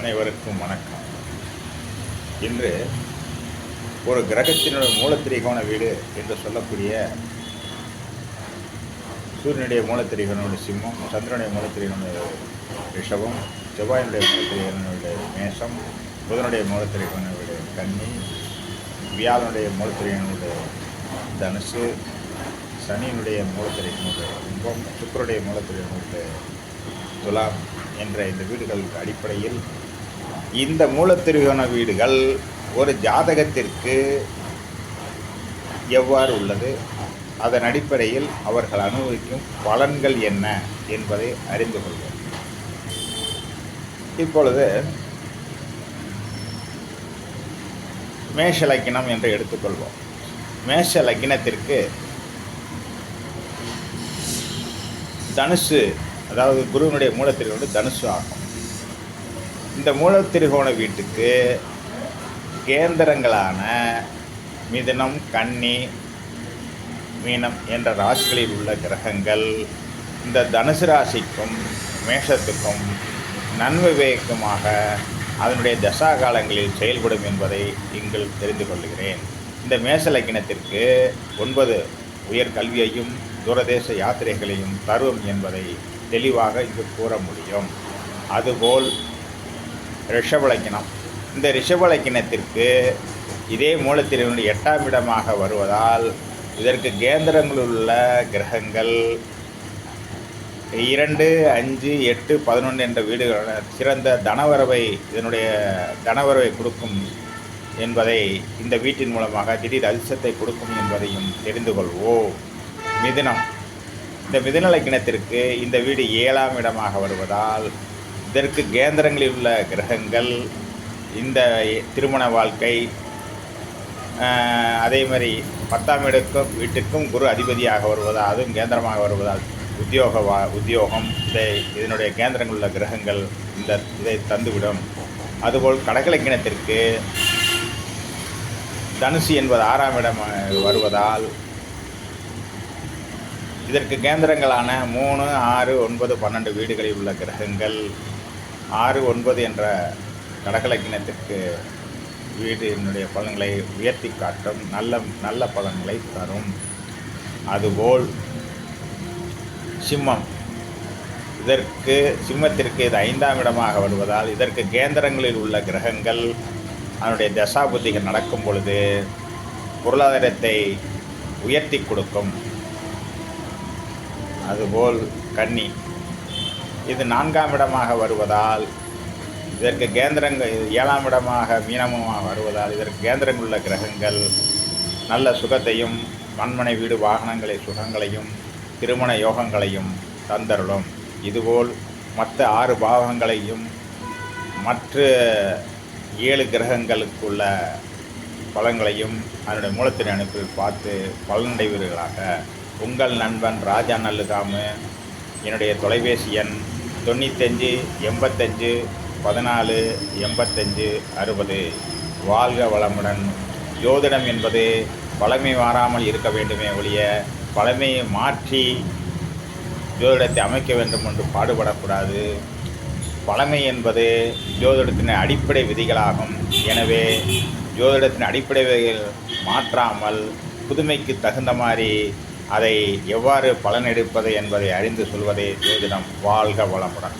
அனைவருக்கும் வணக்கம். இன்று ஒரு கிரகத்தினுடைய மூலத்திரிகோண வீடு என்று சொல்லக்கூடிய சூரியனுடைய மூலத்திரிகோணனுடைய சிம்மம், சந்திரனுடைய மூலத்திரிகோணனுடைய ரிஷபம், செவ்வாயினுடைய மூலத்திரிகோணனுடைய மேஷம், புதனுடைய மூலத்திரிகோணனுடைய கன்னி, வியாழனுடைய மூலத்திரிகோணனுடைய தனுசு, சனியினுடைய மூலத்திரிகோணனுடைய கும்பம், சுக்கிரனுடைய மூலத்திரிகோணனுடைய துலாம் என்ற இந்த வீடுகளுக்கு அடிப்படையில் இந்த மூலத்திரிகோண வீடுகள் ஒரு ஜாதகத்திற்கு எவ்வாறு உள்ளது, அதன் அடிப்படையில் அவர்கள் அனுபவிக்கும் பலன்கள் என்ன என்பதை அறிந்து கொள்வோம். இப்பொழுது மேஷ லக்கினம் என்று எடுத்துக்கொள்வோம். மேஷ லக்கினத்திற்கு தனுசு, அதாவது குருவினுடைய மூலத்திரிகோணம் தனுசு ஆகும். இந்த மூலத்திரிகோண வீட்டுக்கு கேந்திரங்களான மிதுனம், கன்னி, மீனம் என்ற ராசிகளில் உள்ள கிரகங்கள் இந்த தனுசு ராசிக்கும் மேஷத்துக்கும் நன்விவேகமாக அதனுடைய தசா காலங்களில் செயல்படும் என்பதை இங்கு தெரிந்து கொள்கிறேன். இந்த மேஷ லக்கினத்திற்கு 9 உயர் கல்வியையும் தூரதேச யாத்திரைகளையும் தரும் என்பதை தெளிவாக இங்கு கூற முடியும். அதுபோல் ரிஷப லக்கினம், இந்த ரிஷப லக்கினத்திற்கு இதே மூலத்திரிகோணம் 8ஆம் இடமாக வருவதால் இதற்கு கேந்திரங்களில் உள்ள கிரகங்கள் 2, 5, 8, 11 என்ற வீடுகள் சிறந்த தனவரவை, இதனுடைய தனவரவை கொடுக்கும் என்பதை, இந்த வீட்டின் மூலமாக திடீர் அதிர்ஷ்டத்தை கொடுக்கும் என்பதையும் தெரிந்து கொள்வோம். மிதுனம், இந்த மிதுன லக்கினத்திற்கு இந்த வீடு 7ஆம் இடமாக வருவதால் இதற்கு கேந்திரங்களில் உள்ள கிரகங்கள் இந்த திருமண வாழ்க்கை, அதே மாதிரி 10ஆம் வீட்டுக்கும் குரு அதிபதியாக வருவதால், அதுவும் கேந்திரமாக வருவதால் உத்தியோகம் இதனுடைய கேந்திரங்கள் உள்ள கிரகங்கள் இதை தந்துவிடும். அதுபோல் கடக லக்கினத்திற்கு தனுசு என்பது 6ஆம் இடம் வருவதால் இதற்கு கேந்திரங்களான 3, 6, 9, 12 வீடுகளில் உள்ள கிரகங்கள் 6, 9 என்ற கடகலக்கினத்திற்கு வீடு என்னுடைய பலன்களை உயர்த்தி காட்டும், நல்ல பலன்களை தரும். அதுபோல் சிம்மம், சிம்மத்திற்கு இது 5ஆம் இடமாக வருவதால் இதற்கு கேந்திரங்களில் உள்ள கிரகங்கள் அதனுடைய தசா புத்திகள் நடக்கும் பொழுது பொருளாதாரத்தை உயர்த்தி கொடுக்கும். அதுபோல் கன்னி, இது 4ஆம் இடமாக வருவதால் இதற்கு கேந்திரங்கள் 7ஆம் இடமாக மீனமாக வருவதால் இதற்கு கேந்திரங்கள் உள்ள கிரகங்கள் நல்ல சுகத்தையும், மண்மனை வீடு வாகனங்களை சுகங்களையும் திருமண யோகங்களையும் தந்தருளும். இதுபோல் மற்ற 6 பாவங்களையும் மற்ற 7 கிரகங்களுக்குள்ள பலன்களையும் அதனுடைய மூலத்தின் அனுப்பில் பார்த்து பலனடைவீர்களாக. உங்கள் நண்பன் ராஜா நல்லுகாமு. என்னுடைய தொலைபேசி எண் 95 85 14 85 60. வாழ்க வளமுடன். ஜோதிடம் என்பது பழமை மாறாமல் இருக்க வேண்டுமே ஒழிய பழமையை மாற்றி ஜோதிடத்தை அமைக்க வேண்டும் என்று பாடுபடக்கூடாது. பழமை என்பது ஜோதிடத்தின் அடிப்படை விதிகளாகும். எனவே ஜோதிடத்தின் அடிப்படை விதிகள் மாற்றாமல் புதுமைக்கு தகுந்த மாதிரி அதை எவ்வாறு பலனெடுப்பது என்பதை அறிந்து சொல்வதே ஜோதிடம். வாழ்க வளமுடன்.